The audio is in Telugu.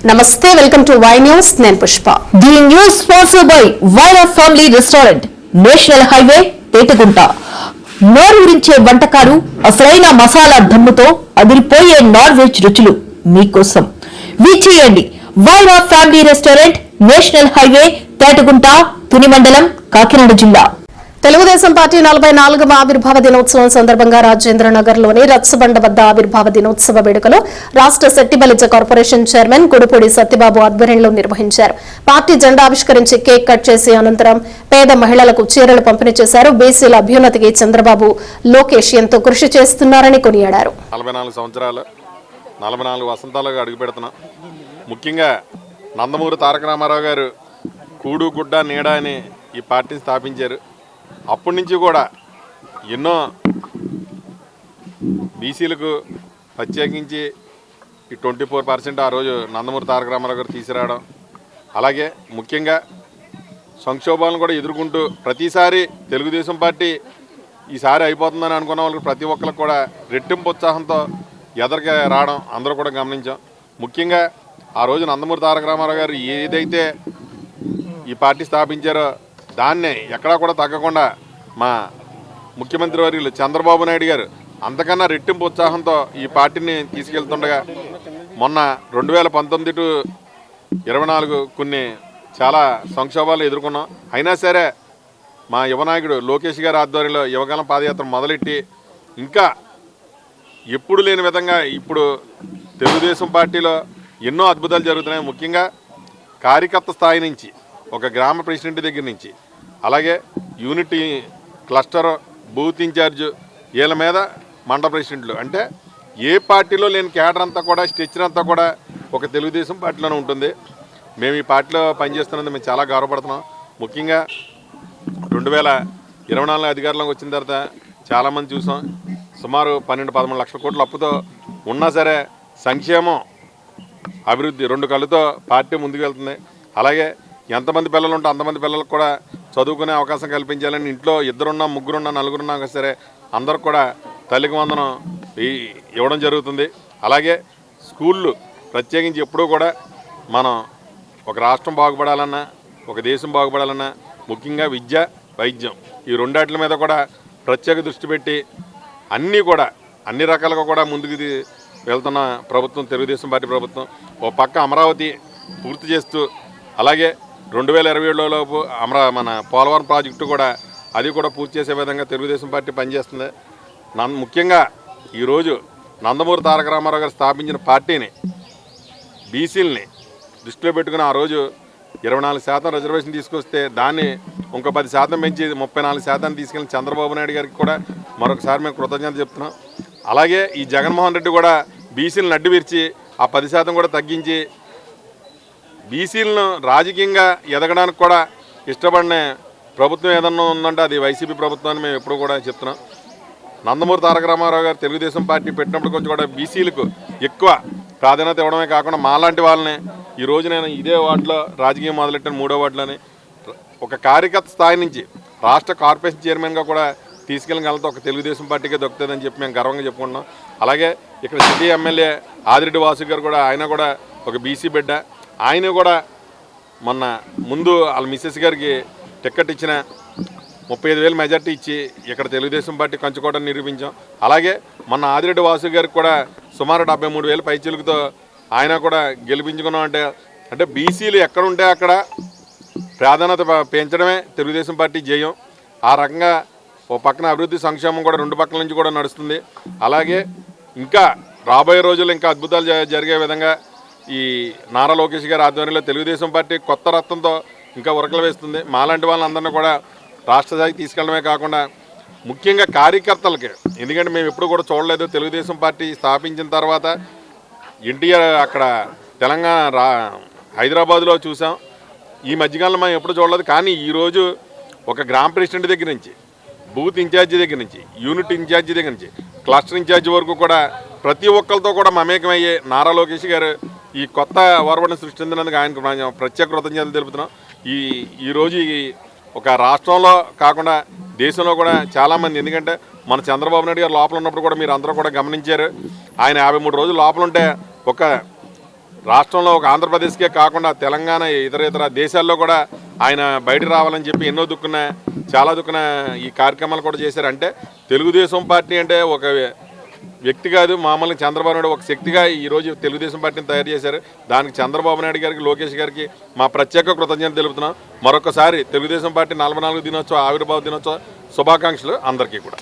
నమస్తే, వెల్కమ్ టు వై న్యూస్. నేను Pushpa. The news sponsored by Vyra family restaurant, national highway, Petagunta. నోరూరించే వంటకాలు, అసలైన మసాలా దమ్ముతో అదిరిపోయే నాన్ వెజ్ రుచులు మీకోసం. విచ్చేయండి Vyra family restaurant, national highway, Petagunta, Tuni మండలం, కాకినాడ జిల్లా. తెలుగుదేశం పార్టీ 44వ ఆవిర్భావ దినోత్సవం సందర్భంగా రాజేంద్రనగర్లోని రచ్చబండ వద్ద ఆవిర్భావ దినోత్సవ వేడుకలు రాష్ట్ర శెట్టిబలిజ కార్పొరేషన్ చైర్మన్ గుడిపూడి సత్యబాబు ఆధ్వర్యంలో నిర్వహించారు. పార్టీ జెండా ఆవిష్కరించి కేక్ కట్ చేసి అనంతరం పేద మహిళలకు చీరలు పంపిణీ చేశారు. బీసీల అభ్యున్నతికి చంద్రబాబు, లోకేష్ ఎంతో కృషి చేస్తున్నారని కొనియాడారు. 44 సంవత్సరాలు 44 వసంతాలుగా అడుగుపెడుతున్నాం. ముఖ్యంగా నందమూరి తారక రామారావు గారు కూడు గుడ్డ నీడ అని ఈ పార్టీని స్థాపించారు. అప్పటి నుంచి కూడా ఎన్నో బీసీలకు ప్రత్యేకించి ఈ 24% ఆ రోజు నందమూరి తారక రామారావు గారు తీసుకురావడం, అలాగే ముఖ్యంగా సంక్షోభాలను కూడా ఎదుర్కొంటూ ప్రతిసారి తెలుగుదేశం పార్టీ ఈసారి అయిపోతుందని అనుకున్న వాళ్ళకి ప్రతి ఒక్కరికి కూడా రెట్టింపు ఉత్సాహంతో ఎదరికి రావడం అందరూ కూడా గమనించాం. ముఖ్యంగా ఆ రోజు నందమూరి తారక రామారావు గారు ఏదైతే ఈ పార్టీ స్థాపించారో దాన్నే ఎక్కడా కూడా తగ్గకుండా మా ముఖ్యమంత్రి వర్యులు చంద్రబాబు నాయుడు గారు అంతకన్నా రెట్టింపు ఉత్సాహంతో ఈ పార్టీని తీసుకెళ్తుండగా మొన్న 2019 టు 24 కొన్ని చాలా సంక్షోభాలు ఎదుర్కొన్నాం. అయినా సరే మా యువనాయకుడు లోకేష్ గారి ఆధ్వర్యంలో యువకాలం పాదయాత్ర మొదలెట్టి ఇంకా ఎప్పుడు లేని విధంగా ఇప్పుడు తెలుగుదేశం పార్టీలో ఎన్నో అద్భుతాలు జరుగుతున్నాయి. ముఖ్యంగా కార్యకర్త స్థాయి నుంచి, ఒక గ్రామ ప్రెసిడెంట్ దగ్గర నుంచి, అలాగే యూనిటీ క్లస్టర్, బూత్ ఇన్ఛార్జ్, వీళ్ళ మీద మండల ప్రెసిడెంట్లు, అంటే ఏ పార్టీలో లేని కేడర్ అంతా కూడా, స్ట్రక్చర్ అంతా కూడా ఒక తెలుగుదేశం పార్టీలోనే ఉంటుంది. మేము ఈ పార్టీలో పనిచేస్తున్నందుకు మేము చాలా గౌరవపడుతున్నాం. ముఖ్యంగా 2024 అధికారంలోకి వచ్చిన తర్వాత చాలామంది చూసాం. సుమారు 12-13 లక్షల కోట్ల అప్పుతో ఉన్నా సరే సంక్షేమం, అభివృద్ధి రెండు కళ్ళతో పార్టీ ముందుకు వెళ్తుంది. అలాగే ఎంతమంది పిల్లలు ఉంటే అంతమంది పిల్లలకు కూడా చదువుకునే అవకాశం కల్పించాలని ఇంట్లో 2 3 4 సరే అందరికి కూడా తల్లికి వందనం ఇవ్వడం జరుగుతుంది. అలాగే స్కూళ్ళు ప్రత్యేకించి ఎప్పుడూ కూడా మనం ఒక రాష్ట్రం బాగుపడాలన్నా, ఒక దేశం బాగుపడాలన్నా ముఖ్యంగా విద్య, వైద్యం, ఈ రెండాట్ల మీద కూడా ప్రత్యేక దృష్టి పెట్టి అన్ని రకాలుగా కూడా ముందుకు వెళ్తున్న ప్రభుత్వం తెలుగుదేశం పార్టీ ప్రభుత్వం. ఓ పక్క అమరావతి పూర్తి చేస్తూ, అలాగే 2027లోపు మన పోలవరం ప్రాజెక్టు కూడా అది కూడా పూర్తి చేసే విధంగా తెలుగుదేశం పార్టీ పనిచేస్తుంది. ముఖ్యంగా ఈరోజు నందమూరి తారక రామారావు గారు స్థాపించిన పార్టీని బీసీలని దృష్టిలో పెట్టుకుని ఆ రోజు 24% రిజర్వేషన్ తీసుకొస్తే దాన్ని ఇంకో 10% పెంచి 34% తీసుకెళ్ళిన చంద్రబాబు నాయుడు గారికి కూడా మరొకసారి మేము కృతజ్ఞత చెప్తున్నాం. అలాగే ఈ జగన్మోహన్ రెడ్డి కూడా బీసీలను అడ్డు విరిచి ఆ 10% కూడా తగ్గించి బీసీలను రాజకీయంగా ఎదగడానికి కూడా ఇష్టపడిన ప్రభుత్వం ఏదన్నా ఉందంటే అది వైసీపీ ప్రభుత్వాన్ని మేము ఎప్పుడు కూడా చెప్తున్నాం. నందమూరి తారక రామారావు గారు తెలుగుదేశం పార్టీ పెట్టినప్పుడు కొంచెం కూడా బీసీలకు ఎక్కువ ప్రాధాన్యత ఇవ్వడమే కాకుండా మాలాంటి వాళ్ళని ఈరోజు నేను ఇదే వార్డులో రాజకీయం మొదలెట్టాను, 3వ వార్డులోని ఒక కార్యకర్త స్థాయి నుంచి రాష్ట్ర కార్పొరేషన్ చైర్మన్గా కూడా తీసుకెళ్ళగలతో ఒక తెలుగుదేశం పార్టీకే దొరుకుతుందని చెప్పి మేము గర్వంగా చెప్పుకుంటున్నాం. అలాగే ఇక్కడ సిటీ ఎమ్మెల్యే ఆదిరెడ్డి వాసు గారు కూడా, ఆయన కూడా ఒక బీసీ బిడ్డ. ఆయన కూడా మొన్న ముందు వాళ్ళ మిస్సెస్ గారికి టికెట్ ఇచ్చిన 35,000 మెజార్టీ ఇచ్చి ఇక్కడ తెలుగుదేశం పార్టీ కంచుకోవడం నిరూపించాం. అలాగే మొన్న ఆదిరెడ్డి వాసు గారికి కూడా సుమారు 73,000 పైచిలుకుతో ఆయన కూడా గెలిపించుకున్నాం. అంటే బీసీలు ఎక్కడుంటే అక్కడ ప్రాధాన్యత పెంచడమే తెలుగుదేశం పార్టీ జయం. ఆ రకంగా ఓ పక్కన అభివృద్ధి సంక్షేమం కూడా రెండు పక్కల నుంచి కూడా నడుస్తుంది. అలాగే ఇంకా రాబోయే రోజుల్లో ఇంకా అద్భుతాలు జరిగే విధంగా ఈ నారా లోకేష్ గారి ఆధ్వర్యంలో తెలుగుదేశం పార్టీ కొత్త రక్తంతో ఇంకా ఉరకలు వేస్తుంది. మాలాంటి వాళ్ళందరినీ కూడా రాష్ట్ర స్థాయికి తీసుకెళ్ళడమే కాకుండా ముఖ్యంగా కార్యకర్తలకి, ఎందుకంటే మేము ఎప్పుడు కూడా చూడలేదు, తెలుగుదేశం పార్టీ స్థాపించిన తర్వాత ఎన్టీఆర్ అక్కడ తెలంగాణ హైదరాబాద్లో చూసాం, ఈ మధ్యకాలంలో మనం ఎప్పుడు చూడలేదు. కానీ ఈరోజు ఒక గ్రామ ప్రెసిడెంట్ దగ్గర నుంచి, బూత్ ఇన్ఛార్జి దగ్గర నుంచి, యూనిట్ ఇన్ఛార్జి దగ్గర నుంచి, క్లస్టర్ ఇన్ఛార్జి వరకు కూడా ప్రతి ఒక్కరితో కూడా మమేకమయ్యే నారా లోకేష్ గారు ఈ కొత్త ఒరవడిని సృష్టించినందుకు ఆయనకు ప్రత్యేక కృతజ్ఞతలు తెలుపుతున్నాం. ఈరోజు ఒక రాష్ట్రంలో కాకుండా దేశంలో కూడా చాలామంది, ఎందుకంటే మన చంద్రబాబు నాయుడు గారు లోపల ఉన్నప్పుడు కూడా మీరు అందరూ కూడా గమనించారు, ఆయన 53 రోజులు లోపల ఉంటే ఒక రాష్ట్రంలో ఒక ఆంధ్రప్రదేశ్కే కాకుండా తెలంగాణ ఇతర దేశాల్లో కూడా ఆయన బయట రావాలని చెప్పి ఎన్నో చాలా ఈ కార్యక్రమాలు కూడా చేశారు. అంటే తెలుగుదేశం పార్టీ అంటే ఒక వ్యక్తి కాదు, మామూలుగా చంద్రబాబు నాయుడు ఒక శక్తిగా ఈరోజు తెలుగుదేశం పార్టీని తయారు చేశారు. దానికి చంద్రబాబు నాయుడు గారికి, లోకేష్ గారికి మా ప్రత్యేక కృతజ్ఞతలు తెలుపుతున్నాం. మరొకసారి తెలుగుదేశం పార్టీ 44వ దినోత్సవ ఆవిర్భావ దినోత్సవ శుభాకాంక్షలు అందరికీ కూడా.